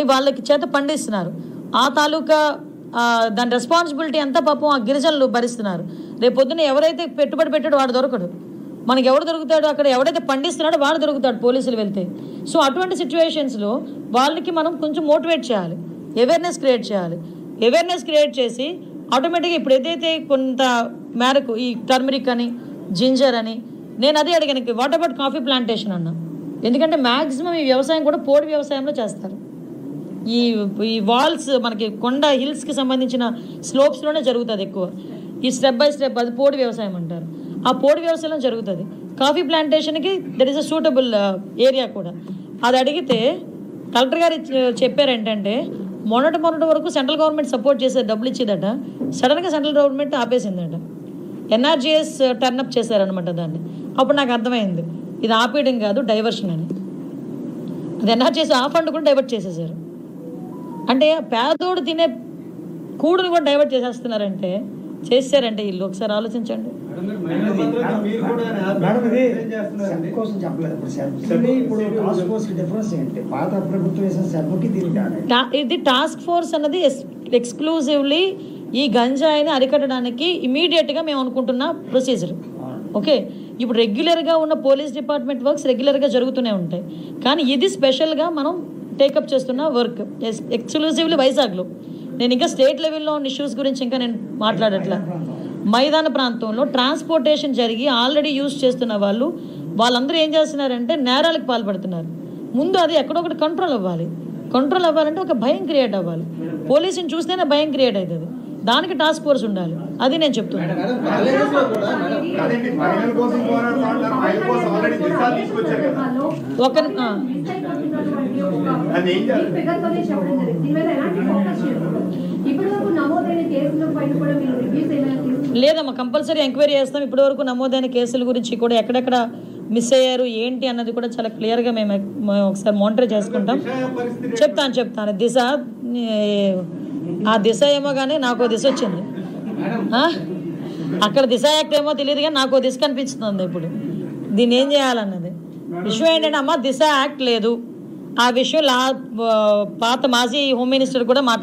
వాళ్ళకి చేత పండిస్తున్నారు. ఆ తాలూకా దాని రెస్పాన్సిబిలిటీ అంతా పాపం ఆ గిరిజనులు భరిస్తున్నారు. రేపు పొద్దున ఎవరైతే పెట్టుబడి పెట్టాడో వాడు దొరకడు. మనకి ఎవడు దొరుకుతాడో, అక్కడ ఎవడైతే పండిస్తున్నాడో వాడు దొరుకుతాడు పోలీసులు వెళ్తే. సో అటువంటి సిచ్యువేషన్స్లో వాళ్ళకి మనం కొంచెం మోటివేట్ చేయాలి, అవేర్నెస్ క్రియేట్ చేయాలి. అవేర్నెస్ క్రియేట్ చేసి ఆటోమేటిక్గా ఇప్పుడు ఏదైతే కొంత మేరకు ఈ టర్మరిక్ అని, జింజర్ అని, నేను అదే అడిగాను, వాట్ అబౌట్ కాఫీ ప్లాంటేషన్ అన్నా. ఎందుకంటే మ్యాక్సిమం ఈ వ్యవసాయం కూడా పోడి వ్యవసాయంలో చేస్తారు. ఈ వాల్స్ మనకి కొండ హిల్స్కి సంబంధించిన స్లోప్స్లోనే జరుగుతుంది ఎక్కువ. ఈ స్టెప్ బై స్టెప్ అది పోడి వ్యవసాయం అంటారు. ఆ పోడి వ్యవసాయంలో జరుగుతుంది. కాఫీ ప్లాంటేషన్కి that is a suitable area కూడా. అది అడిగితే కలెక్టర్ గారు చెప్పారు ఏంటంటే మొన్నటి వరకు సెంట్రల్ గవర్నమెంట్ సపోర్ట్ చేసే డబ్బులు ఇచ్చేదట, సడన్గా సెంట్రల్ గవర్నమెంట్ ఆపేసిందట. ఎన్ఆర్జీఎస్ టర్నప్ చేశారనమాట దాన్ని. అప్పుడు నాకు అర్థమైంది ఇది ఆపేయడం కాదు, డైవర్షన్ అని. అది ఎన్ఆర్జీఎస్ ఆ ఫండ్ కూడా డైవర్ట్ చేసేసారు. అంటే పేదోడు తినే కూడుని కూడా డైవర్ట్ చేసేస్తున్నారంటే, చేశారంటే వీళ్ళు ఒకసారి ఆలోచించండి. ఇది టాస్క్ ఫోర్స్ అన్నది ఎక్స్క్లూజివ్లీ ఈ గంజాయిని అరికట్టడానికి ఇమీడియట్గా మేము అనుకుంటున్న ప్రొసీజర్. ఓకే, ఇప్పుడు రెగ్యులర్గా ఉన్న పోలీస్ డిపార్ట్మెంట్ వర్క్స్ రెగ్యులర్గా జరుగుతూనే ఉంటాయి, కానీ ఇది స్పెషల్గా మనం టేకప్ చేస్తున్న వర్క్ ఎక్స్క్లూజివ్లీ వైజాగ్లో. నేను ఇంకా స్టేట్ లెవెల్లో ఉన్న ఇష్యూస్ గురించి ఇంకా నేను మాట్లాడట్లా. మైదాన ప్రాంతంలో ట్రాన్స్పోర్టేషన్ జరిగి ఆల్రెడీ యూజ్ చేస్తున్న వాళ్ళందరూ ఏం చేస్తున్నారంటే నేరాలకు పాల్పడుతున్నారు. ముందు అది ఎక్కడొకటి కంట్రోల్ అవ్వాలి. కంట్రోల్ అవ్వాలంటే ఒక భయం క్రియేట్ అవ్వాలి. పోలీసుని చూస్తేనే భయం క్రియేట్ అవుతుంది. దానికి టాస్క్ ఫోర్స్ ఉండాలి. అది నేను చెప్తున్నాను. లేదమ్మా, కంపల్సరీ ఎంక్వైరీ చేస్తాం. ఇప్పటివరకు నమోదైన కేసుల గురించి కూడా ఎక్కడెక్కడ మిస్ అయ్యారు ఏంటి అన్నది కూడా చాలా క్లియర్గా మేము ఒకసారి మానిటర్ చేసుకుంటాం. చెప్తాను. ఆ దిశ ఏమో కానీ నాకు దిశ వచ్చింది. అక్కడ దిశ యాక్ట్ ఏమో తెలియదు కానీ నాకు దిశ కనిపిస్తుంది. ఇప్పుడు దీన్ని ఏం చేయాలన్నది విషయం ఏంటంటే, అమ్మ దిశ యాక్ట్ లేదు. ఆ విషయం పాత మాజీ హోమ్ మినిస్టర్ కూడా మాట్లాడారు.